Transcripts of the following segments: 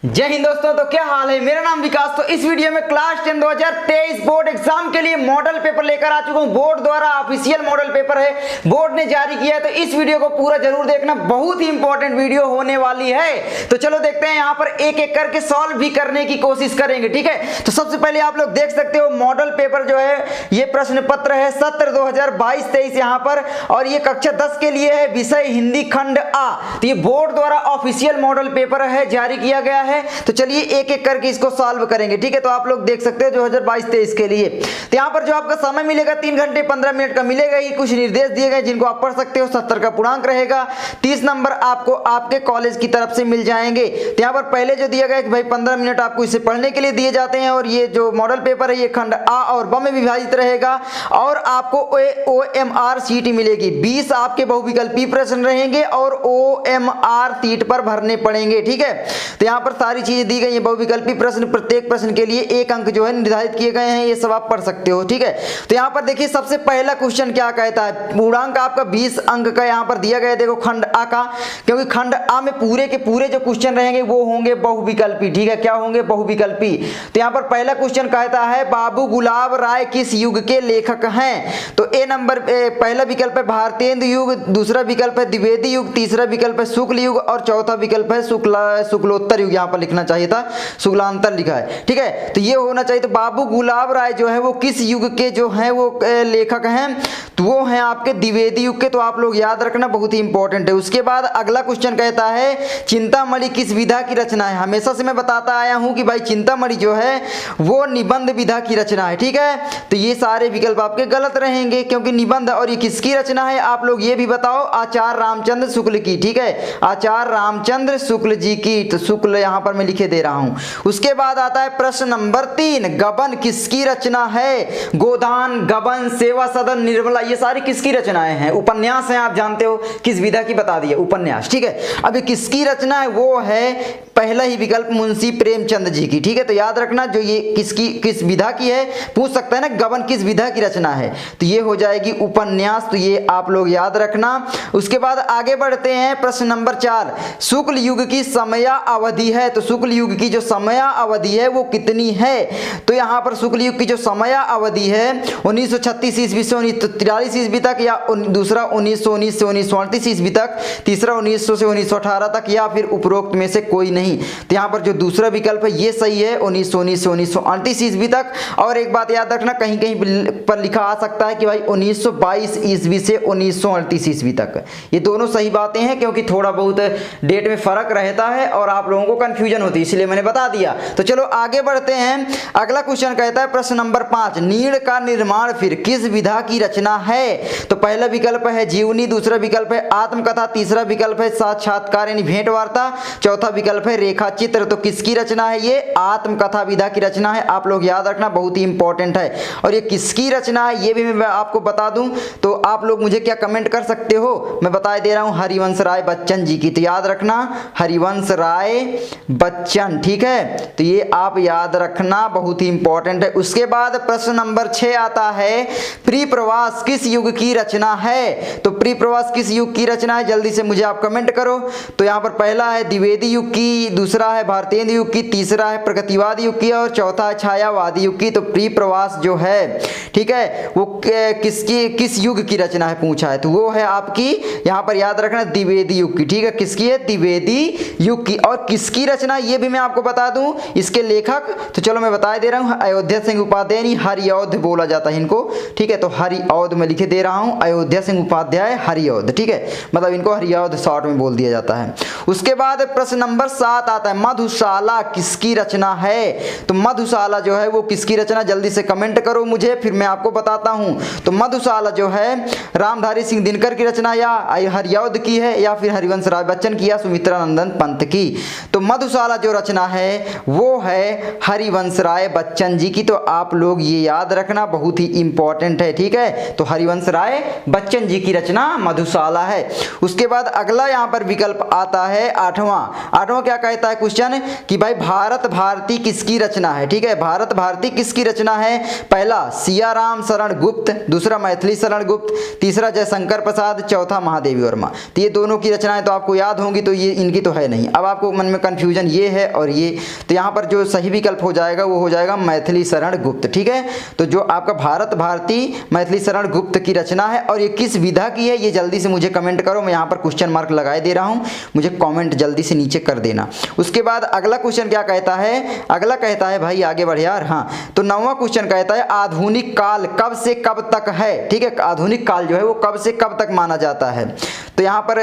जय हिंद दोस्तों। तो क्या हाल है, मेरा नाम विकास। तो इस वीडियो में क्लास 10 2023 बोर्ड एग्जाम के लिए मॉडल पेपर लेकर आ चुका हूं। बोर्ड द्वारा ऑफिशियल मॉडल पेपर है, बोर्ड ने जारी किया है। तो इस वीडियो को पूरा जरूर देखना, बहुत ही इंपॉर्टेंट वीडियो होने वाली है। तो चलो देखते हैं, यहाँ पर एक एक करके सॉल्व भी करने की कोशिश करेंगे, ठीक है। तो सबसे पहले आप लोग देख सकते हो मॉडल पेपर जो है ये प्रश्न पत्र है सत्र 2022-23 यहाँ पर, और ये कक्षा 10 के लिए है, विषय हिंदी खंड आ। तो ये बोर्ड द्वारा ऑफिशियल मॉडल पेपर है, जारी किया गया है। तो चलिए एक एक करके इसको सॉल्व करेंगे, ठीक है। तो आप लोग देख सकते हैं 2022-23 के लिए। तो यहाँ पर जो आपका समय मिलेगा 3 घंटे 15 मिनट का मिलेगा ही। कुछ निर्देश दिए गए जिनको आप पढ़ सकते हो। 70 का पूर्णांक रहेगा। 30 नंबर आपको आपके कॉलेज की तरफ से मिल जाएंगे। तो यहाँ पर पहले जो दिया गया कि भाई 15 मिनट आपको इसे पढ़ने के लिए दिए जाते हैं, और ये जो मॉडल पेपर है ये खंड आ और ब में विभाजित रहेगा, और आपको OMR सीट मिलेगी। 20 आपके बहुविकल्पी प्रश्न रहेंगे और OMR सीट पर भरने पड़ेंगे, ठीक है। तो यहाँ पर सारी चीजें दी गई है। बहुविकल्पी प्रश्न, प्रत्येक प्रश्न के लिए 1 अंक जो है निर्धारित किए गए हैं, ये सब आप पढ़ सकते हो, ठीक है। तो यहाँ पर देखिए सबसे पहला क्वेश्चन क्या कहता है। पूर्णांक आपका 20 अंक का यहाँ पर दिया गया है, देखो खंड आ का, क्योंकि खंड आ में पूरे के पूरे जो क्वेश्चन रहेंगे वो होंगे बहुविकल्पी, ठीक है। क्या होंगे? बहुविकल्पी। तो यहाँ पर पहला क्वेश्चन कहता है बाबू गुलाब राय किस युग के लेखक हैं? तो ए नंबर पहला विकल्प है भारतेंदु युग, दूसरा विकल्प है द्विवेदी युग, तीसरा विकल्प है शुक्ल युग, और चौथा विकल्प है शुक्लोत्तर युग। यहाँ पर लिखना चाहिए था, शुक्लांतर लिखा है, ठीक है। तो ये होना चाहिए। तो बाबू गुलाब राय जो है वो किस युग के जो है वो लेखक हैं? तो वो हैं आपके द्विवेदी युग के। तो आप लोग याद रखना, बहुत ही इंपॉर्टेंट है। उसके बाद अगला क्वेश्चन कहता है चिंतामणि किस विधा की रचना है? हमेशा से मैं बताता आया हूं कि भाई चिंतामणि जो है वो निबंध विधा की रचना है, ठीक है। तो ये सारे विकल्प आपके गलत रहेंगे, क्योंकि निबंध, और ये किसकी रचना है आप लोग ये भी बताओ। आचार्य रामचंद्र शुक्ल की, ठीक है। आचार्य रामचंद्र शुक्ल जी की। तो शुक्ल यहां पर मैं लिखे दे रहा हूं। उसके बाद आता है प्रश्न नंबर 3, गबन किसकी रचना है? गोदान, गबन, सेवा सदन, निर्मला, ये सारी किसकी रचनाएं हैं? उपन्यास हैं, आप जानते हो किस विधा की, बता दिया उपन्यास, ठीक है। अब ये किसकी रचना है? वो है पहला ही विकल्प मुंशी प्रेमचंद जी की, ठीक है। तो याद रखना जो ये किस विधा की है, पूछ सकता है ना, गबन किस विधा की रचना है, तो ये हो जाएगी उपन्यास। तो ये आप लोग याद रखना। उसके बाद आगे बढ़ते हैं प्रश्न नंबर 4, शुक्ल युग की समय अवधि है। तो शुक्ल युग की जो समय अवधि है वो कितनी है? तो यहाँ पर शुक्ल युग की जो समय अवधि है 1936 ईस्वी से 1943 ईस्वी तक, या दूसरा 1919 से 1938 ईस्वी तक, तीसरा 1900 से 1918 तक, या फिर उपरोक्त में से कोई नहीं। तो यहाँ पर जो दूसरा विकल्प है ये सही है, 1919 से 1938 ईस्वी तक। और एक बात याद रखना, कहीं कहीं पर लिखा आ सकता है कि भाई 1922 ईस्वी से 1938 ईस्वी तक। ये दोनों सही बातें हैं, क्योंकि थोड़ा बहुत डेट में फर्क रहता है और आप लोगों को कंफ्यूजन होती है, इसलिए मैंने बता दिया। तो चलो आगे बढ़ते हैं। अगला क्वेश्चन कहता है प्रश्न नंबर 5, नीड़ का निर्माण फिर किस विधा की रचना है? तो पहला विकल्प है जीवनी, दूसरा विकल्प है आत्मकथा, तीसरा विकल्प है साक्षात्कार यानी भेंट वार्ता, चौथा विकल्प है रेखा चित्र। तो किसकी रचना है? ये आत्मकथा विधा की रचना है। आप लोग याद रखना, बहुत ही इंपॉर्टेंट है। और ये किसकी रचना है ये भी मैं आपको बता दूं, तो आप लोग मुझे क्या कमेंट कर सकते हो, मैं बता दे रहा हूं, हरिवंश राय बच्चन जी की। तो याद रखना हरिवंश राय बच्चन, ठीक है। तो ये आप याद रखना, बहुत ही इंपॉर्टेंट है। उसके बाद प्रश्न नंबर 6 आता है प्रिप्रवास किस युग की रचना है? तो प्रिप्रवास किस युग की रचना है? जल्दी से मुझे आप कमेंट करो। तो यहाँ पर पहला है द्विवेदी युग की, दूसरा है भारतेंदु युग की, तीसरा है प्रगतिवादी युग की, और चौथा है छायावादी युग की। तो प्रिप्रवास जो है, ठीक है, वो किस युग की रचना है पूछा है, तो वो है आपकी यहाँ पर याद रखना द्विवेदी युग की, ठीक है। किसकी है? द्विवेदी युग की। और किसकी रचना ये भी मैं आपको बता दूं, इसके लेखक, तो चलो मैं बता दे रहा हूं, अयोध्या सिंह उपाध्याय, हरिऔध बोला जाता है इनको, ठीक है। तो हरिऔध में लिखे दे रहा हूं, अयोध्या सिंह उपाध्याय हरिऔध, ठीक है। मतलब इनको हरिऔध शॉर्ट में बोल दिया जाता है। उसके बाद प्रश्न नंबर 7 आता है मधुशाला किसकी रचना है? तो मधुशाला जो है वो किसकी रचना, जल्दी से कमेंट करो मुझे, फिर मैं आपको बताता हूं। तो मधुशाला जो है रामधारी सिंह दिनकर की रचना, या हरिऔध की है, या फिर हरिवंश राय बच्चन की, या सुमित्रा नंदन पंत की। तो मधुशाला जो रचना है वो है हरिवंश राय बच्चन जी की। तो आप लोग ये याद रखना, बहुत ही इंपॉर्टेंट है, ठीक है। तो हरिवंश राय बच्चन जी की रचना मधुशाला है। उसके बाद अगला यहाँ पर विकल्प आता है 8वां क्या कहता है क्वेश्चन कि भाई भारत भारती किसकी रचना है, ठीक है। भारत भारती किसकी रचना है? पहला सियाराम शरण गुप्त, दूसरा मैथिली शरण गुप्त, तीसरा जयशंकर प्रसाद, चौथा महादेवी वर्मा। तो ये दोनों की रचनाएं तो आपको याद होंगी, तो ये इनकी तो है नहीं। अब आपको मन में कंफ्यूजन कन्फ्यूजन ये है और ये, तो यहाँ पर जो सही विकल्प हो जाएगा वो हो जाएगा मैथिली शरण गुप्त। ठीक है, तो जो आपका भारत भारती मैथिली शरण गुप्त की रचना है और ये किस विधा की है ये जल्दी से मुझे कमेंट करो। मैं यहाँ पर क्वेश्चन मार्क लगाए दे रहा हूँ, मुझे कमेंट जल्दी से नीचे कर देना। उसके बाद अगला क्वेश्चन क्या कहता है, अगला कहता है भाई आगे बढ़ यार। हाँ, तो 9वां क्वेश्चन कहता है आधुनिक काल कब से कब तक है। ठीक है, आधुनिक काल जो है वो कब से कब तक माना जाता है। तो यहाँ पर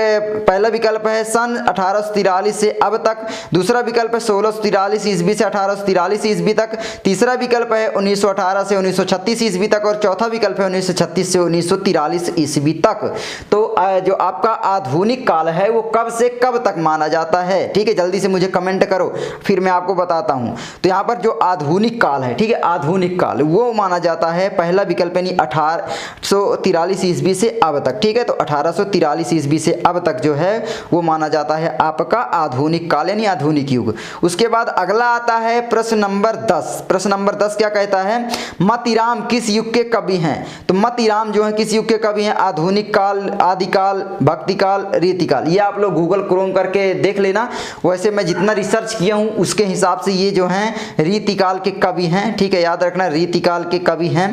पहला विकल्प है सन 1843 से अब तक, दूसरा विकल्प है 1643 ईस्वी से 1843 ईस्वी तक, तीसरा विकल्प है 1918 से 1936 ईस्वी तक और चौथा विकल्प है 1936 से 1943 ईस्वी तक। तो जो आपका आधुनिक काल है वो कब से कब तक माना जाता है। ठीक है, जल्दी से मुझे कमेंट करो फिर मैं आपको बताता हूँ। तो यहाँ पर जो आधुनिक काल है, ठीक है, आधुनिक काल वो माना जाता है, पहला विकल्प यानी 1843 ईस्वी से अब तक। ठीक है, तो 1843 ईस्वी से अब तक जो है वो माना जाता है आपका आधुनिक काल यानी आधुनिक युग। उसके बाद अगला आता है प्रश्न नंबर 10। प्रश्न नंबर 10 क्या कहता है, मतिराम किस युग के कवि हैं। तो मतिराम जो है किस युग के कवि हैं, आधुनिक काल, आदिकाल, भक्तिकाल, रीतिकाल। ये आप लोग गूगल क्रोम करके देख लेना। वैसे मैं जितना रिसर्च किया हूँ उसके हिसाब से ये जो हैं रीतिकाल के कवि हैं। ठीक है, याद रखना रीतिकाल के कवि हैं।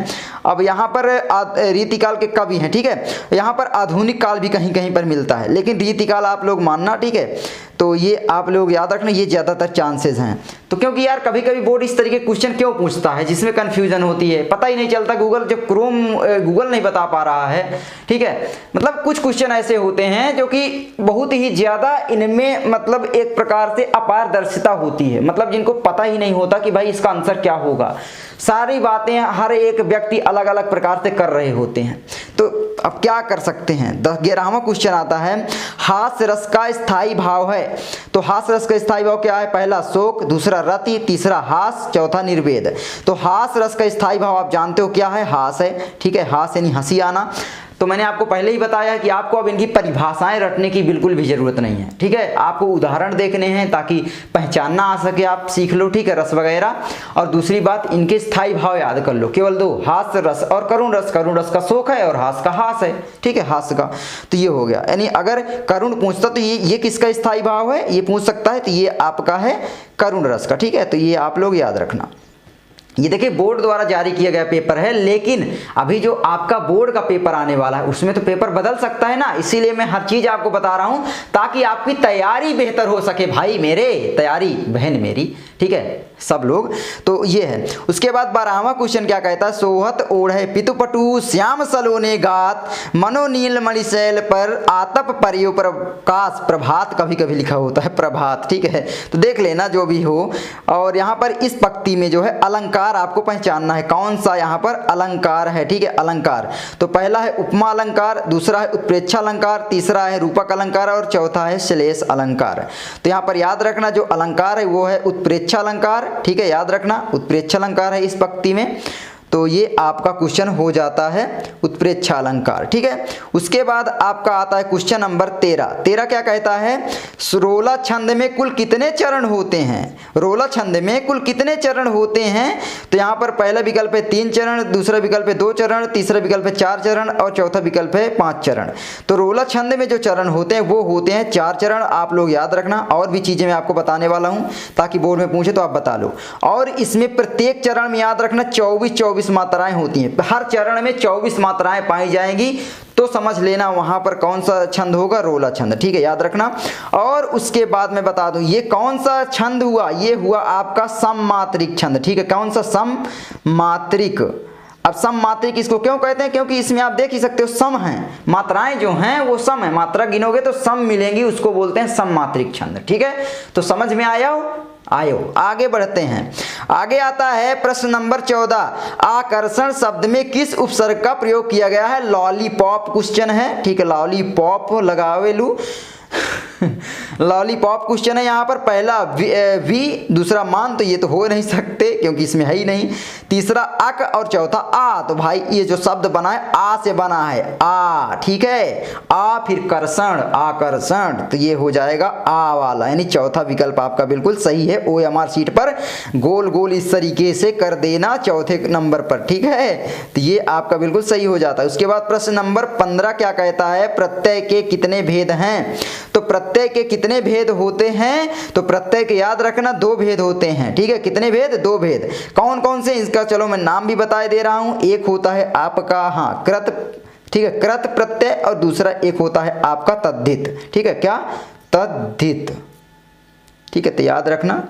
अब यहाँ पर रीतिकाल के कवि हैं। ठीक है, यहाँ पर आधुनिक काल भी कहीं कहीं पर मिलता है लेकिन रीतिकाल आप लोग मानना। ठीक है, तो ये आप लोग याद रखना, ये ज़्यादातर चांसेस हैं। तो क्योंकि यार कभी कभी बोर्ड इस तरीके के क्वेश्चन क्यों पूछता है जिसमें कन्फ्यूजन होती है, पता ही नहीं चलता। गूगल नहीं बता पा रहा है। ठीक है, मतलब कुछ क्वेश्चन ऐसे होते हैं जो कि बहुत ही ज़्यादा इनमें मतलब एक प्रकार से अपारदर्शिता होती है, मतलब जिनको पता ही नहीं होता कि भाई इसका आंसर क्या होगा। सारी बातें हर एक व्यक्ति अलग अलग प्रकार से कर रहे होते हैं। तो अब क्या कर सकते हैं। 11वां क्वेश्चन आता है हास्य रस का स्थायी भाव है। तो हास्य रस का स्थायी भाव क्या है, पहला शोक, दूसरा रति, तीसरा हास, चौथा निर्वेद। तो हास्य रस का स्थायी भाव आप जानते हो क्या है, हास है। ठीक है, हास यानी हंसी आना। तो मैंने आपको पहले ही बताया कि आपको अब इनकी परिभाषाएं रटने की बिल्कुल भी जरूरत नहीं है। ठीक है, आपको उदाहरण देखने हैं ताकि पहचानना आ सके, आप सीख लो। ठीक है, रस वगैरह। और दूसरी बात, इनके स्थायी भाव याद कर लो, केवल दो, हास्य रस और करुण रस। करुण रस का शोक है और हास का हास है। ठीक है, हास्य का। तो ये हो गया, यानी अगर करुण पूछता तो ये किसका स्थायी भाव है ये पूछ सकता है, तो ये आपका है करुण रस का। ठीक है, तो ये आप लोग याद रखना। ये देखिए बोर्ड द्वारा जारी किया गया पेपर है, लेकिन अभी जो आपका बोर्ड का पेपर आने वाला है उसमें तो पेपर बदल सकता है ना, इसीलिए मैं हर चीज आपको बता रहा हूं ताकि आपकी तैयारी बेहतर हो सके। भाई मेरे, तैयारी बहन मेरी। ठीक है, सब लोग। तो ये है। उसके बाद 12वां क्वेश्चन क्या कहता है, सोहत ओढ़े पितुपटु श्याम सलोने गात मनोनील मणिशैल पर आतप परियो प्रकाश प्रभात, कभी कभी लिखा होता है प्रभात। ठीक है, तो देख लेना जो भी हो। और यहाँ पर इस पंक्ति में जो है अलंकार आपको पहचानना है, कौन सा यहाँ पर अलंकार है। ठीक है, अलंकार तो पहला है उपमा अलंकार, दूसरा है उत्प्रेक्षा अलंकार, तीसरा है रूपक अलंकार और चौथा है श्लेष अलंकार। तो यहाँ पर याद रखना जो अलंकार है वो है उत्प्रेक्षा अलंकार। ठीक है, याद रखना उत्प्रेक्षा अलंकार है इस पंक्ति में। तो ये आपका क्वेश्चन हो जाता है उत्प्रेक्षा अलंकार। ठीक है, उसके बाद आपका आता है क्वेश्चन नंबर 13। 13 क्या कहता है, रोला छंद में कुल कितने चरण होते हैं। रोला छंद में कुल कितने चरण होते हैं। तो यहाँ पर पहला विकल्प है 3 चरण, दूसरा विकल्प है 2 चरण, तीसरा विकल्प है 4 चरण और चौथा विकल्प है 5 चरण। तो रोला छंद में जो चरण होते हैं वो होते हैं 4 चरण। आप लोग याद रखना, और भी चीजें मैं आपको बताने वाला हूँ ताकि बोर्ड में पूछे तो आप बता लो। और इसमें प्रत्येक चरण में याद रखना 24 मात्राएं होती हैं, हर चरण में 24 मात्राएं पाई जाएंगी। तो समझ लेना वहां पर कौन सा छंद होगा, रोला छंद। ठीक है, याद रखना। और उसके बाद मैं बता दूं ये कौन सा छंद हुआ, ये हुआ आपका सममात्रिक छंद। ठीक है, कौन सा, सममात्रिक। अब सममात्रिक इसको क्यों कहते हैं, क्योंकि इसमें आप देख ही सकते हो सम है, मात्राएं जो हैं वो सम है, मात्रा गिनोगे तो सम मिलेंगी, उसको बोलते हैं सममात्रिक छंद। ठीक है, तो समझ में आया आयो। आगे बढ़ते हैं। आगे आता है प्रश्न नंबर 14। आकर्षण शब्द में किस उपसर्ग का प्रयोग किया गया है। लॉलीपॉप क्वेश्चन है। ठीक है, लॉलीपॉप लगावेलू लॉलीपॉप क्वेश्चन है। यहाँ पर पहला वी, दूसरा मान, तो ये तो हो नहीं सकते क्योंकि इसमें है ही नहीं। तीसरा अक और चौथा आ। तो भाई ये जो शब्द बना है आ से बना है, आ। ठीक है, आ फिर कर्षण, आकर्षण, तो ये हो जाएगा आ वाला, यानी चौथा विकल्प आपका बिल्कुल सही है। OMR शीट पर गोल गोल इस तरीके से कर देना चौथे नंबर पर। ठीक है, तो ये आपका बिल्कुल सही हो जाता है। उसके बाद प्रश्न नंबर 15 क्या कहता है, प्रत्यय के कितने भेद हैं। तो प्रत्यय प्रत्यय के कितने भेद होते हैं? तो प्रत्यय के याद रखना 2 भेद होते हैं, ठीक है। कितने भेद? 2 भेद। कौन कौन से? इसका चलो मैं नाम भी बता दे रहा हूं। एक होता है आपका कृत, ठीक है, कृत प्रत्यय, और दूसरा एक होता है आपका तद्धित, ठीक है। क्या? तद्धित, ठीक है, तो याद रखना।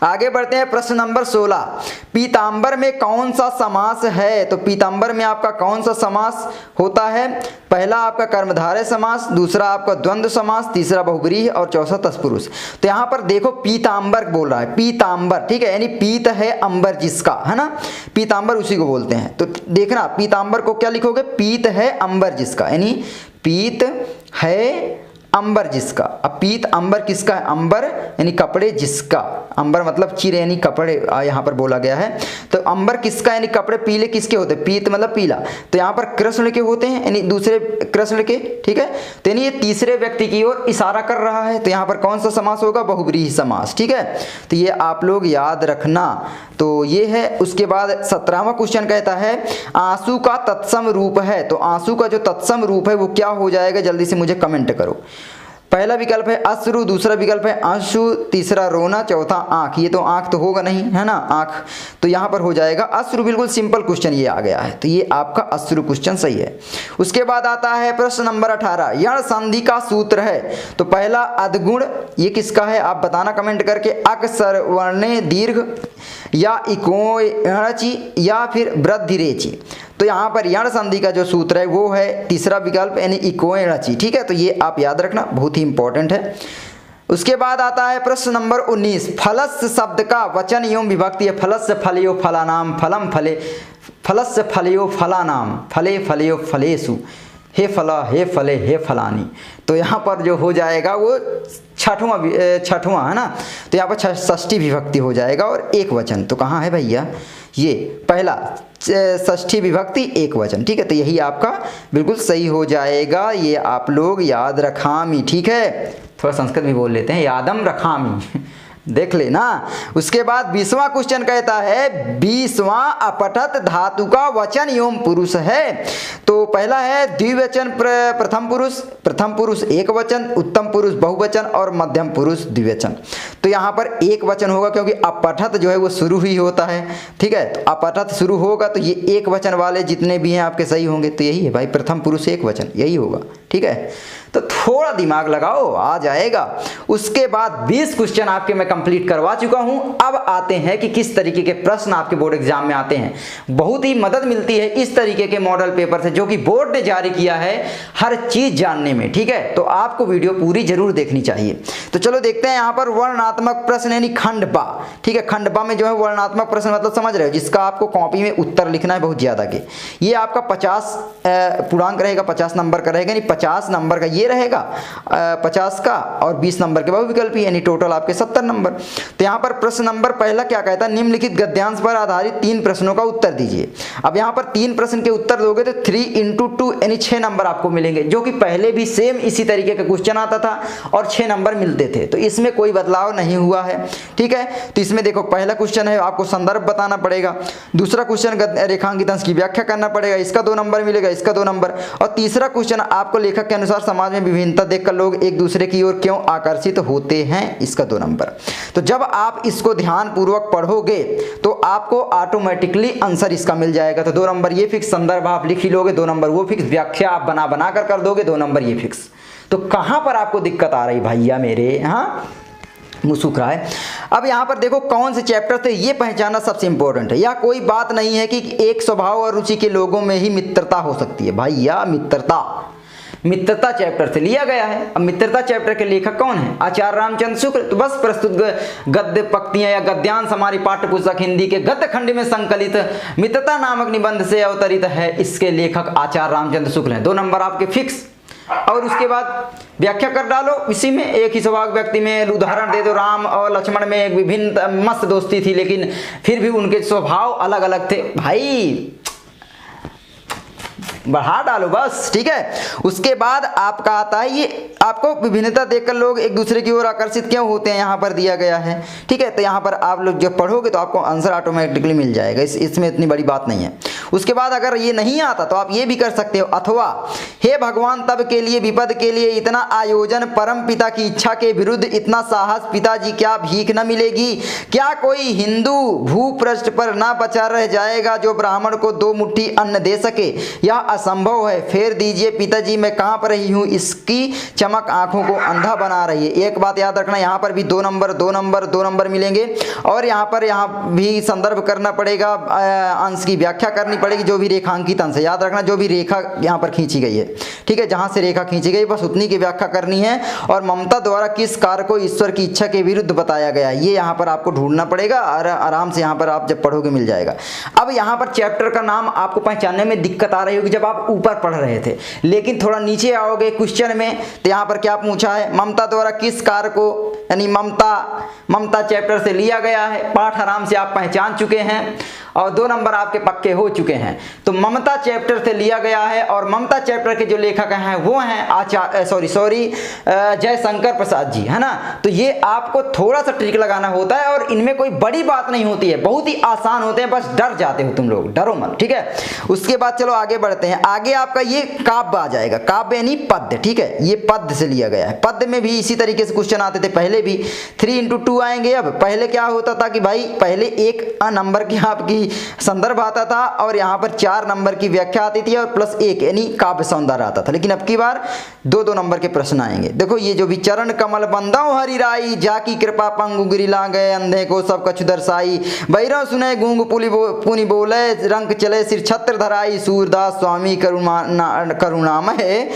आगे बढ़ते हैं प्रश्न नंबर 16। पीतांबर में कौन सा समास है? तो पीतांबर में आपका कौन सा समास होता है? पहला आपका कर्मधारय समास, दूसरा आपका द्वंद्व समास, तीसरा बहुब्रीहि और चौथा तत्पुरुष। तो यहाँ पर देखो पीतांबर बोल रहा है, पीतांबर, ठीक है, यानी पीत है अंबर जिसका, है ना, पीतांबर उसी को बोलते हैं। तो देखना पीतांबर को क्या लिखोगे? पीत है अंबर जिसका, यानी पीत है अंबर जिसका। अब पीत अंबर किसका है? अंबर यानी कपड़े जिसका, अंबर मतलब चिर यानी कपड़े यहाँ पर बोला गया है। तो अंबर किसका यानी कपड़े पीले किसके होते हैं? पीत मतलब पीला। तो यहाँ पर कृष्ण के होते हैं, यानी दूसरे कृष्ण के, ठीक है। तो यानी ये तीसरे व्यक्ति की ओर इशारा कर रहा है। तो यहाँ पर कौन सा समास होगा? बहुब्रीहि समास, ठीक है। तो ये आप लोग याद रखना। तो ये है। उसके बाद 17वां क्वेश्चन कहता है आंसू का तत्सम रूप है। तो आंसू का जो तत्सम रूप है वो क्या हो जाएगा? जल्दी से मुझे कमेंट करो। पहला विकल्प है अश्रु, दूसरा विकल्प है अंशु, तीसरा रोना, चौथा आंख। ये तो आंख तो होगा नहीं, है ना, आंख। तो यहाँ पर हो जाएगा अश्रु। बिल्कुल सिंपल क्वेश्चन ये आ गया है, तो ये आपका अश्रु क्वेश्चन सही है। उसके बाद आता है प्रश्न नंबर 18। यण संधि का सूत्र है। तो पहला अधगुण, ये किसका है आप बताना कमेंट करके। अक सर्वर्ण दीर्घ या इकोणची या फिर वृद्धि रेची। तो यहाँ पर यण संधि का जो सूत्र है वो है तीसरा विकल्प यानी इकोणची, ठीक है। तो ये आप याद रखना, बहुत ही इंपॉर्टेंट है। उसके बाद आता है प्रश्न नंबर 19। फलस्य शब्द का वचन एवं विभक्ति है। फलस्य फलयो फलानाम, फलम फले, फलस्य फलयो फलानाम, फले फलयो फलेषु, हे फला हे फले हे फलानी। तो यहाँ पर जो हो जाएगा वो छठवां है ना। तो यहाँ पर षष्ठी विभक्ति हो जाएगा और एक वचन। तो कहाँ है भैया? ये पहला षष्ठी विभक्ति एक वचन, ठीक है। तो यही आपका बिल्कुल सही हो जाएगा। ये आप लोग याद रखामी, ठीक है। थोड़ा संस्कृत भी बोल लेते हैं, यादम रखामी देख लेना। उसके बाद 20वां क्वेश्चन कहता है 20वां अपठत धातु का वचन एवं पुरुष है। तो पहला है द्विवचन प्रथम पुरुष एक वचन, उत्तम पुरुष बहुवचन और मध्यम पुरुष द्विवचन। तो यहाँ पर एक वचन होगा क्योंकि अपठत जो है वो शुरू ही होता है, ठीक है। तो अपठत शुरू होगा तो ये एक वचन वाले जितने भी हैं आपके सही होंगे। तो यही है भाई, प्रथम पुरुष एक वचन, यही होगा, ठीक है। तो थोड़ा दिमाग लगाओ, आ जाएगा। उसके बाद 20 क्वेश्चन आपके मैं कंप्लीट करवा चुका हूं। अब आते हैं कि किस तरीके के प्रश्न आपके बोर्ड एग्जाम में आते हैं। बहुत ही मदद मिलती है इस तरीके के मॉडल पेपर से जो कि बोर्ड ने जारी किया है हर चीज जानने में, ठीक है। तो आपको वीडियो पूरी जरूर देखनी चाहिए। तो चलो देखते हैं यहाँ पर वर्णनात्मक प्रश्न यानी खंडबा, ठीक है। खंडबा में जो है वर्णनात्मक प्रश्न मतलब समझ रहे हो, जिसका आपको कॉपी में उत्तर लिखना है बहुत ज्यादा के। ये आपका 50 पूर्णांक रहेगा, 50 नंबर का रहेगा, यानी 50 नंबर का ये रहेगा 50 का, और 20 नंबर के बहुविकल्पी, यानी टोटल आपके 70 नंबर। तो यहाँ पर प्रश्न नंबर पहला क्या कहता है? निम्नलिखित गद्यांश पर आधारित 3 प्रश्नों का उत्तर दीजिए। अब यहाँ पर 3 प्रश्न के उत्तर दोगे तो 3 × 2 यानी 6 नंबर आपको मिलेंगे, जो कि पहले भी सेम इसी तरीके का क्वेश्चन आता था और 6 नंबर मिलते थे। तो इसमें कोई बदलाव नहीं हुआ है, ठीक है। तो इसमें देखो पहला क्वेश्चन है आपको संदर्भ बताना पड़ेगा, दूसरा क्वेश्चन रेखांकित अंश की व्याख्या करना पड़ेगा, इसका 2 नंबर मिलेगा, इसका 2 नंबर, और तीसरा क्वेश्चन आपको लेखक के अनुसार समाज में विभिन्नता देखकर लोग एक दूसरे की ओर क्यों आकर्षित होते हैं, इसका 2 नंबर। तो जब आप इसको ध्यान पूर्वक पढ़ोगे तो आपको ऑटोमेटिकली आंसर इसका मिल जाएगा। तो 2 नंबर ये फिक्स, संदर्भ आप लिख ही लोगे 2 नंबर वो फिक्स, व्याख्या आप बना कर दोगे 2 नंबर ये फिक्स। तो कहां पर आपको दिक्कत आ रही भैया मेरे? हाँ, मुसुक रहा है। अब यहाँ पर देखो कौन से चैप्टर थे ये पहचानना सबसे इंपॉर्टेंट है। यह कोई बात नहीं है कि एक स्वभाव और रुचि के लोगों में ही मित्रता हो सकती है। भैया मित्रता चैप्टर से लिया गया है। अब मित्रता चैप्टर के लेखक कौन है? आचार्य रामचंद्र शुक्ल। तो बस प्रस्तुत गद्य पंक्तियां या गद्यांश हमारी पाठ्य पुस्तक हिंदी के गद्य खंड में संकलित मित्रता नामक निबंध से अवतरित है। इसके लेखक आचार्य रामचंद्र शुक्ल हैं। 2 नंबर आपके फिक्स। और उसके बाद व्याख्या कर डालो इसी में। एक ही स्वभाव व्यक्ति में उदाहरण दे दो, राम और लक्ष्मण में एक विभिन्न मस्त दोस्ती थी लेकिन फिर भी उनके स्वभाव अलग अलग थे। भाई बढ़ा डालो बस, ठीक है। उसके बाद आपका आता है ये आपको विभिन्नता देखकर लोग एक दूसरे की ओर आकर्षित क्यों होते हैं, यहाँ पर दिया गया है, ठीक है। तो यहाँ पर आप लोग जब पढ़ोगे तो आपको आंसर ऑटोमेटिकली मिल जाएगा, इसमें इतनी बड़ी बात नहीं है। उसके बाद अगर ये नहीं आता तो आप ये भी कर सकते हो, अथवा हे भगवान तब के लिए विपद के लिए इतना आयोजन, परम पिता की इच्छा के विरुद्ध इतना साहस, पिताजी क्या भीख न मिलेगी, क्या कोई हिंदू भूपृष्ठ पर ना बचा रह जाएगा जो ब्राह्मण को 2 मुट्ठी अन्न दे सके, यह असंभव है, फेर दीजिए पिताजी मैं कांप रही हूँ, इसकी चमक आंखों को अंधा बना रही है। एक बात याद रखना, यहाँ पर भी 2 नंबर 2 नंबर 2 नंबर मिलेंगे और यहाँ भी संदर्भ करना पड़ेगा, अंश की व्याख्या करनी पड़ेगी, जो भी रेखांकित अंश है याद रखना, जो भी रेखा यहाँ पर खींची गई है, ठीक है, जहाँ से रेखा खींची गई बस उतनी की व्याख्या करनी है। और ममता द्वारा किस कार्य को ईश्वर की इच्छा के विरुद्ध बताया गया, ये यहाँ पर आपको ढूंढना पड़ेगा और आराम से यहाँ पर आप जब पढ़ोगे मिल जाएगा। अब यहाँ पर चैप्टर का नाम आपको पहचानने में दिक्कत आ रही होगी जब आप ऊपर पढ़ रहे थे, लेकिन थोड़ा नीचे आओगे क्वेश्चन में तो यहाँ पर क्या पूछा है, ममता द्वारा किस कार्य को, यानी ममता चैप्टर से लिया गया है। पाठ आराम से आप पहचान चुके हैं और 2 नंबर आपके पक्के हो चुके हैं। तो ममता चैप्टर से लिया गया है और ममता चैप्टर के जो लेखक हैं वो हैं जयशंकर प्रसाद जी, है ना। तो ये आपको थोड़ा सा ट्रिक लगाना होता है और इनमें कोई बड़ी बात नहीं होती है, बहुत ही आसान होते हैं, बस डर जाते हो तुम लोग, डरो मत, ठीक है। उसके बाद चलो आगे बढ़ते हैं। आगे आपका ये काव्य आ जाएगा, काव्य यानी पद्य, ठीक है, ये पद्य से लिया गया है। पद्य में भी इसी तरीके से क्वेश्चन आते थे, पहले भी 3 into 2 आएंगे। अब पहले क्या होता था कि भाई पहले 1 नंबर की आपकी संदर्भ आता था और यहाँ पर 4 नंबर की व्याख्या आती थी और प्लस 1 यानी काव्य सौंदर्य आता था, लेकिन अब की बार 2-2 नंबर के प्रश्न आएंगे। देखो ये जो भी चरण कमल बंदाओ हरि राई, जाकी कृपा पंगु गिरी लांगे, अंधे को सब कछु दर्शाई, बैरव सुने गूंग पुनि बोले, रंग चले सिर छत्र धराई, सूरदास स्वामी करुणामय,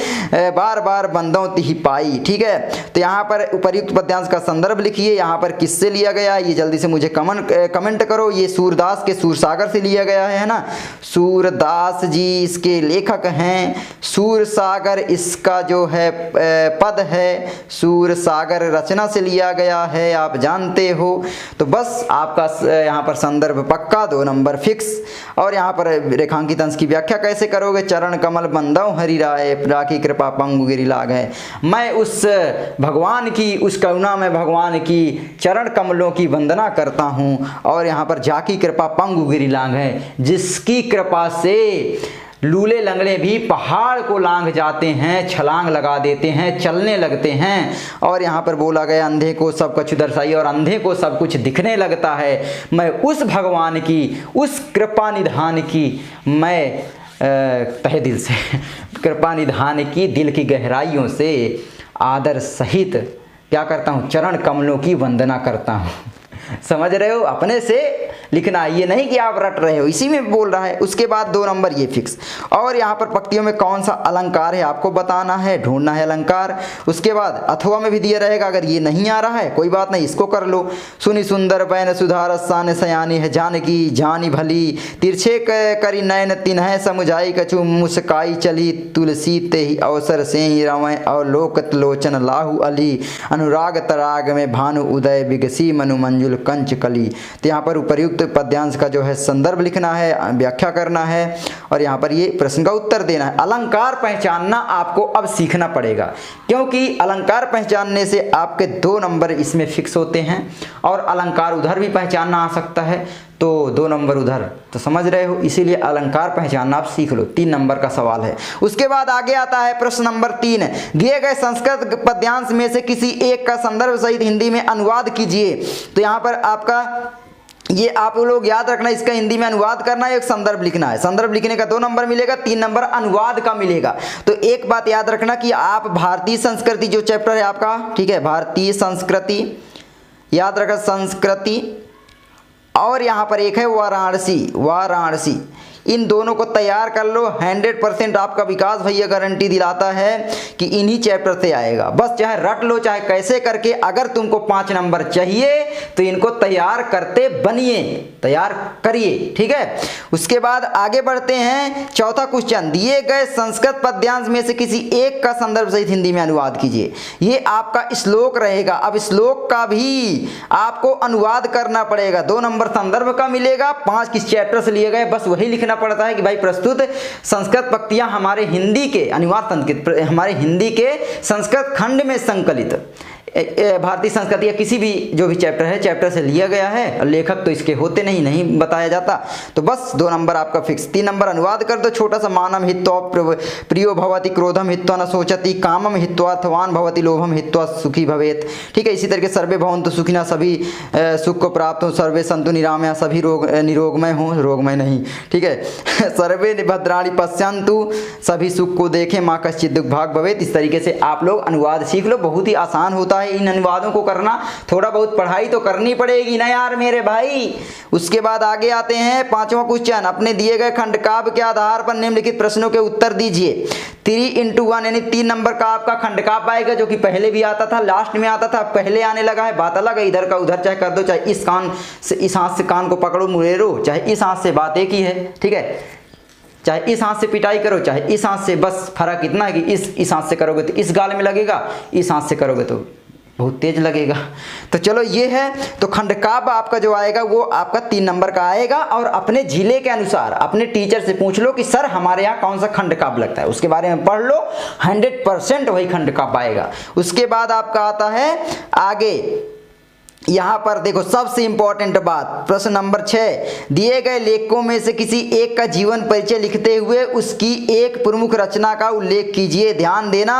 बार बार बंदों तिहि पाई, ठीक है। तो यहाँ पर उपर्युक्त पद्यांश का संदर्भ लिखिए, यहाँ पर किससे लिया गया ये जल्दी से मुझे कमेंट करो। ये सूरदास के सूरसागर से लिया गया है ना, सूरदास जी इसके लेखक हैं। सूरसागर इसका जो है पद है, सूरसागर रचना से लिया गया है, आप जानते हो। तो बस आपका यहाँ पर संदर्भ पक्का, 2 नंबर फिक्स। और यहाँ पर रेखांकित अंश की व्याख्या कैसे करोगे, चरण कमल बंदौ हरि राय, राखी कृपा पंगु गिरि लाग है। मैं उस भगवान की, उस करुणा में भगवान की चरण कमलों की वंदना करता हूँ। और यहाँ पर जाकी कृपा पंगु गिरि लांग है, जिसकी कृपा से लूले लंगड़े भी पहाड़ को लांघ जाते हैं, छलांग लगा देते हैं, चलने लगते हैं। और यहाँ पर बोला गया अंधे को सब कुछ दर्शाई, और अंधे को सब कुछ दिखने लगता है। मैं उस भगवान की, उस कृपा निधान की, मैं तहे दिल से कृपा निधान की दिल की गहराइयों से आदर सहित क्या करता हूँ, चरण कमलों की वंदना करता हूँ। समझ रहे हो, अपने से लिखना, ये नहीं कि आप रट रहे हो, इसी में बोल रहा है। उसके बाद 2 नंबर ये फिक्स। और यहाँ पर पंक्तियों में कौन सा अलंकार है आपको बताना है, ढूंढना है अलंकार। उसके बाद अथवा में भी दिया रहेगा, अगर ये नहीं आ रहा है कोई बात नहीं, इसको कर लो। सुनी सुंदर बैन सुधार सान सयानी है जानकी, जानी भली तिरछे करी नयन तिन्ह समुझाई, कछु मुस्काई चली तुलसी ते ही अवसर से ही रवें, और लोकत लोचन लाहू अली, अनुराग तराग में भानु उदय बिगसी मनु मंजुल कंच कली। तो यहाँ पर उपर्युक्त पद्यांश का जो है संदर्भ लिखना है, व्याख्या करना है और यहाँ पर ये प्रश्न का उत्तर देना है। अलंकार पहचानना आपको अब सीखना पड़ेगा, क्योंकि अलंकार पहचानने से आपके 2 नंबर इसमें फिक्स होते हैं और अलंकार उधर भी पहचानना आ सकता है, तो 2 नंबर उधर, तो समझ रहे हो, इसीलिए अलंकार पहचानना आप सीख लो। 3 नंबर का सवाल है। उसके बाद आगे आता है प्रश्न नंबर 3, दिए गए संस्कृत पद्यांश में से किसी एक का संदर्भ सहित हिंदी में अनुवाद कीजिए। तो यहाँ पर आपका ये आप लोग याद रखना, इसका हिंदी में अनुवाद करना है, एक संदर्भ लिखना है। संदर्भ लिखने का 2 नंबर मिलेगा, 3 नंबर अनुवाद का मिलेगा। तो एक बात याद रखना कि आप भारतीय संस्कृति जो चैप्टर है आपका, ठीक है, भारतीय संस्कृति याद रखा, संस्कृति, और यहाँ पर एक है वाराणसी, इन दोनों को तैयार कर लो। 100% आपका विकास भैया गारंटी दिलाता है कि इन्हीं चैप्टर से आएगा। बस चाहे रट लो चाहे कैसे करके, अगर तुमको 5 नंबर चाहिए तो इनको तैयार करते बनिए, तैयार करिए, ठीक है। उसके बाद आगे बढ़ते हैं। चौथा क्वेश्चन, दिए गए संस्कृत पद्यांश में से किसी एक का संदर्भ सहित हिंदी में अनुवाद कीजिए। ये आपका श्लोक रहेगा। अब श्लोक का भी आपको अनुवाद करना पड़ेगा। 2 नंबर संदर्भ का मिलेगा, 5 किस चैप्टर से लिए गए, बस वही लिखना पड़ता है कि भाई प्रस्तुत संस्कृत पंक्तियां हमारे हिंदी के अनुवाद, हमारे हिंदी के संस्कृत खंड में संकलित, भारतीय संस्कृति या किसी भी जो भी चैप्टर है, चैप्टर से लिया गया है। लेखक तो इसके होते नहीं बताया जाता। तो बस 2 नंबर आपका फिक्स। 3 नंबर अनुवाद कर दो छोटा सा। मानम हित्वा प्रियो भवति, क्रोधम हित्वा न शोचति, कामम हित्वा अर्थवान भवति, लोभम हित्वा सुखी भवेत। ठीक है, इसी तरीके सर्वे भवन्तु सुखिनः, सभी सुख को प्राप्त हो, सर्वे सन्तु निरामया, सभी रोग निरोगमय हो, रोगमय नहीं, ठीक है, सर्वे भद्राणि पश्यन्तु, सभी सुख को देखें, माँ कश्चित् दुख भाग भवेत। इस तरीके से आप लोग अनुवाद सीख लो, बहुत ही आसान होता है इन अनुवादों को करना। थोड़ा बहुत पढ़ाई तो करनी पड़ेगी ना यार मेरे भाई। उसके बाद आगे आते हैं 5वां क्वेश्चन। अपने दिए गए खंडकाव्य के आधार पर निम्नलिखित प्रश्नों के उत्तर दीजिए। 3x1 यानी 3 नंबर का आपका खंडकाव्य आएगा, जो कि पहले भी आता था, लास्ट में आता था, पहले आने लगा है। बात अलग है, इधर का उधर चाहे कर दो, चाहे इस कान से इस हाथ से कान को पकड़ो मुड़ेरो, चाहे इस हाथ से, बात एक ही है। ठीक है, चाहे इस हाथ से पिटाई करो, चाहे इस हाथ से, बस फर्क इतना है कि इस हाथ से करोगे तो इस गाल में लगेगा, इस हाथ से करोगे तो बहुत तेज लगेगा। तो चलो ये है। तो खंडकाव्य आपका जो आएगा वो आपका 3 नंबर का आएगा। और अपने जिले के अनुसार अपने टीचर से पूछ लो कि सर हमारे यहाँ कौन सा खंडकाव्य लगता है, उसके बारे में पढ़ लो, 100% वही खंडकाव्य आएगा। उसके बाद आपका आता है आगे, यहाँ पर देखो सबसे इंपॉर्टेंट बात, प्रश्न नंबर 6, दिए गए लेखकों में से किसी एक का जीवन परिचय लिखते हुए उसकी एक प्रमुख रचना का उल्लेख कीजिए। ध्यान देना,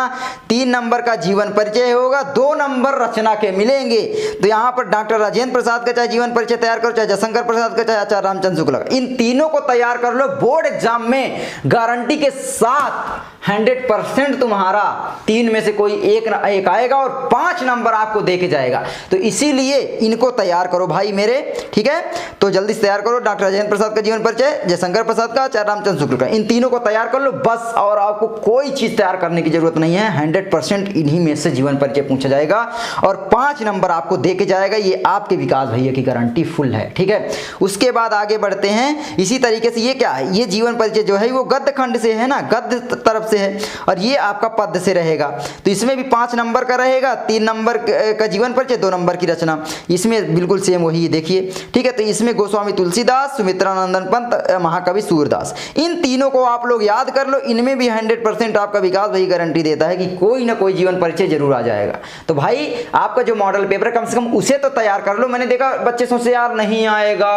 3 नंबर का जीवन परिचय होगा, 2 नंबर रचना के मिलेंगे। तो यहाँ पर डॉक्टर राजेंद्र प्रसाद का चाहे जीवन परिचय तैयार करो, चाहे जयशंकर प्रसाद का, चाहे आचार्य रामचंद्र शुक्ला का, इन तीनों को तैयार कर लो। बोर्ड एग्जाम में गारंटी के साथ 100% तुम्हारा 3 में से कोई एक आएगा और 5 नंबर आपको दे के जाएगा। तो इसीलिए इनको तैयार करो भाई मेरे, ठीक है। तो जल्दी से तैयार करो, डॉक्टर राजेंद्र प्रसाद का जीवन परिचय, जयशंकर प्रसाद का, आचार्य रामचंद्र शुक्ल का, इन तीनों को तैयार कर लो बस। और आपको कोई चीज तैयार करने की जरूरत नहीं है, 100% इन्हीं में से जीवन परिचय पूछा जाएगा और 5 नंबर आपको दे के जाएगा। ये आपके विकास भैया की गारंटी फुल है, ठीक है। उसके बाद आगे बढ़ते हैं। इसी तरीके से ये क्या है, ये जीवन परिचय जो है वो गद्य खंड से है ना, गद्य तरफ से है, और ये आपका पद्य से रहेगा। तो इसमें भी 5 नंबर का रहेगा, 3 नंबर का जीवन परिचय, 2 नंबर की रचना। इसमें बिल्कुल सेम वही देखिए, ठीक है। तो इसमें गोस्वामी तुलसीदास, सुमित्रानंदन पंत, महाकवि सूरदास, इन तीनों को आप लोग याद कर लो। इनमें भी 100% आपका विकास वही गारंटी देता है कि कोई ना कोई जीवन परिचय जरूर आ जाएगा। तो भाई आपका जो मॉडल पेपर कम से कम उसे तो तैयार कर लो। मैंने देखा बच्चे सोचते यार नहीं आएगा,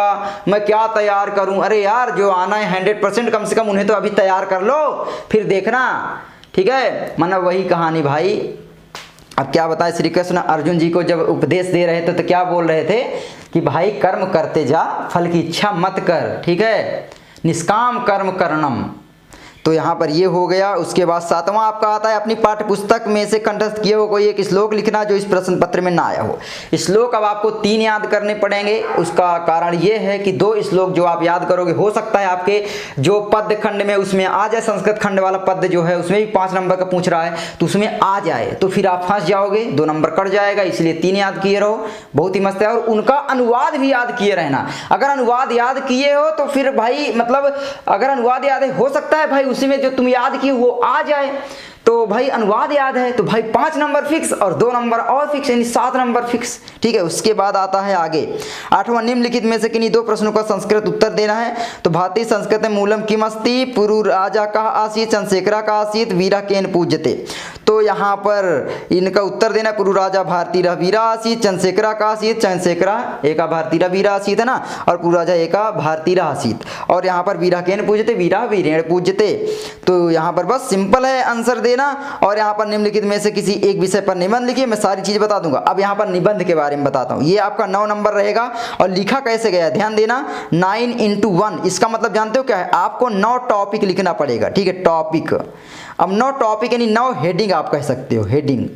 मैं क्या तैयार करूं। अरे यार जो आना है 100% कम से कम उन्हें तो अभी तैयार कर लो, फिर देखना, ठीक है। मतलब वही कहानी भाई। अब क्या बताएं, श्री कृष्ण अर्जुन जी को जब उपदेश दे रहे थे तो क्या बोल रहे थे कि भाई कर्म करते जा, फल की इच्छा मत कर, ठीक है, निष्काम कर्म करणम। तो यहाँ पर ये हो गया। उसके बाद 7वां आपका आता है, अपनी पाठ्य पुस्तक में से कंठस्थ किए हो कोई एक श्लोक लिखना जो इस प्रश्न पत्र में ना आया हो। श्लोक अब आपको 3 याद करने पड़ेंगे। उसका कारण ये है कि 2 श्लोक जो आप याद करोगे, हो सकता है आपके जो पद्य खंड में उसमें आ जाए, संस्कृत खंड वाला पद्य जो है उसमें भी 5 नंबर का पूछ रहा है तो उसमें आ जाए, तो फिर आप फंस जाओगे, 2 नंबर कट जाएगा। इसलिए 3 याद किए रहो, बहुत ही मस्त है। और उनका अनुवाद भी याद किए रहना। अगर अनुवाद याद किए हो तो फिर भाई मतलब अगर अनुवाद याद है, हो सकता है भाई उसी में जो तुम याद किए वो आ जाए। तो भाई अनुवाद याद है तो भाई 5 नंबर फिक्स और 2 नंबर और फिक्स, यानी 7 नंबर फिक्स, ठीक है। उसके बाद आता है आगे 8वां, निम्नलिखित में से किन्हीं 2 प्रश्नों का संस्कृत उत्तर देना है। तो भारतीय संस्कृत में मूलम किम अस्ति, पुरु राजा का आसीत, चंद्रशेखरा का आसीत, वीरा केन पूज्यते। तो यहाँ पर इनका उत्तर देना, पुरु राजा भारतीय वीरा आसीत, चंद्रशेखरा का आसीत, चंद्रशेखरा एका भारतीय वीरा आसीत है ना, और पुरु राजा एका भारतीय आसीत। और यहाँ पर वीरा केन पूज्यते, वीरा वीरेण पूज्यते। तो यहाँ पर बस सिंपल है आंसर देना। और यहाँ पर निम्नलिखित में से किसी एक विषय पर निबंध लिखिए। मैं सारी चीज बता दूंगा। अब यहाँ पर निबंध के बारे में बताता हूँ। ये आपका 9 नंबर रहेगा और लिखा कैसे गया ध्यान देना, 9x1। इसका मतलब जानते हो क्या है, आपको 9 टॉपिक लिखना पड़ेगा, ठीक है, टॉपिक। अब 9 टॉपिक यानी 9 हेडिंग आप कह सकते हो, हेडिंग।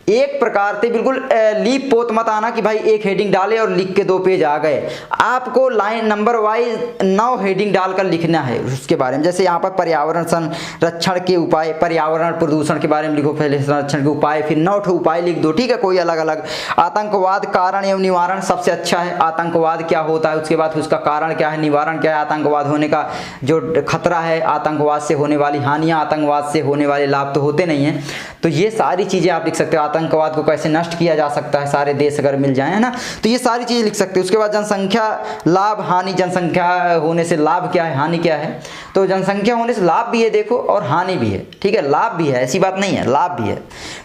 एक प्रकार से बिल्कुल लीप पोत मत आना कि भाई एक हेडिंग डाले और लिख के 2 पेज आ गए। आपको लाइन नंबर वाइज 9 हेडिंग डालकर लिखना है उसके बारे में। जैसे यहाँ पर पर्यावरण संरक्षण के उपाय, पर्यावरण प्रदूषण के बारे में लिखो पहले, संरक्षण के उपाय, फिर 9 उपाय लिख दो, ठीक है, कोई अलग अलग। आतंकवाद कारण एवं निवारण सबसे अच्छा है, आतंकवाद क्या होता है, उसके बाद उसका कारण क्या है, निवारण क्या है, आतंकवाद होने का जो खतरा है, आतंकवाद से होने वाली हानियाँ, आतंकवाद से होने वाले लाभ तो होते नहीं हैं। तो ये सारी चीज़ें आप लिख सकते हो। आतंकवाद को कैसे नष्ट किया जा सकता है, सारे देश अगर मिल जाए, है ना, तो ये सारी चीजें लिख सकते हो। उसके बाद जनसंख्या लाभ हानि, जनसंख्या होने से लाभ क्या है, हानि क्या है। तो जनसंख्या होने से लाभ भी है देखो और हानि भी है, ठीक है, लाभ भी है, ऐसी बात नहीं है, लाभ भी है।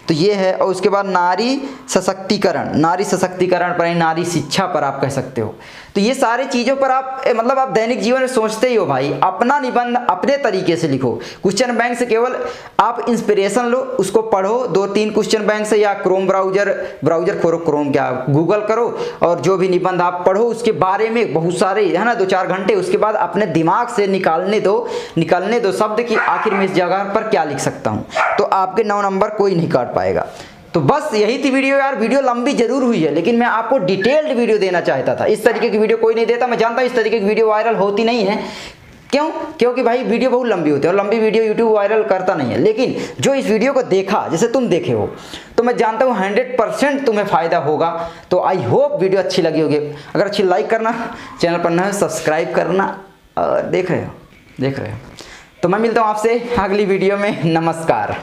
तो ये है। और उसके बाद नारी सशक्तिकरण, नारी सशक्तिकरण पर, नारी शिक्षा पर आप कह सकते हो। तो ये सारी चीज़ों पर आप मतलब आप दैनिक जीवन में सोचते ही हो भाई। अपना निबंध अपने तरीके से लिखो। क्वेश्चन बैंक से केवल आप इंस्पिरेशन लो, उसको पढ़ो 2-3 क्वेश्चन बैंक से, या क्रोम ब्राउजर खोलो, क्रोम क्या गूगल करो, और जो भी निबंध आप पढ़ो उसके बारे में बहुत सारे है ना 2-4 घंटे, उसके बाद अपने दिमाग से निकालने दो शब्द की आखिर में इस जगह पर क्या लिख सकता हूँ। तो आपके 9 नंबर कोई नहीं काट पाएगा। तो बस यही थी वीडियो यार। वीडियो लंबी जरूर हुई है, लेकिन मैं आपको डिटेल्ड वीडियो देना चाहता था। इस तरीके की वीडियो कोई नहीं देता, मैं जानता हूँ इस तरीके की वीडियो वायरल होती नहीं है। क्यों? क्योंकि भाई वीडियो बहुत लंबी होती है, और लंबी वीडियो यूट्यूब वायरल करता नहीं है। लेकिन जो इस वीडियो को देखा, जैसे तुम देखे हो, तो मैं जानता हूँ 100% तुम्हें फ़ायदा होगा। तो आई होप वीडियो अच्छी लगी होगी। अगर अच्छी लाइक करना, चैनल पर नए सब्सक्राइब करना, और देख रहे हो। तो मैं मिलता हूँ आपसे अगली वीडियो में। नमस्कार।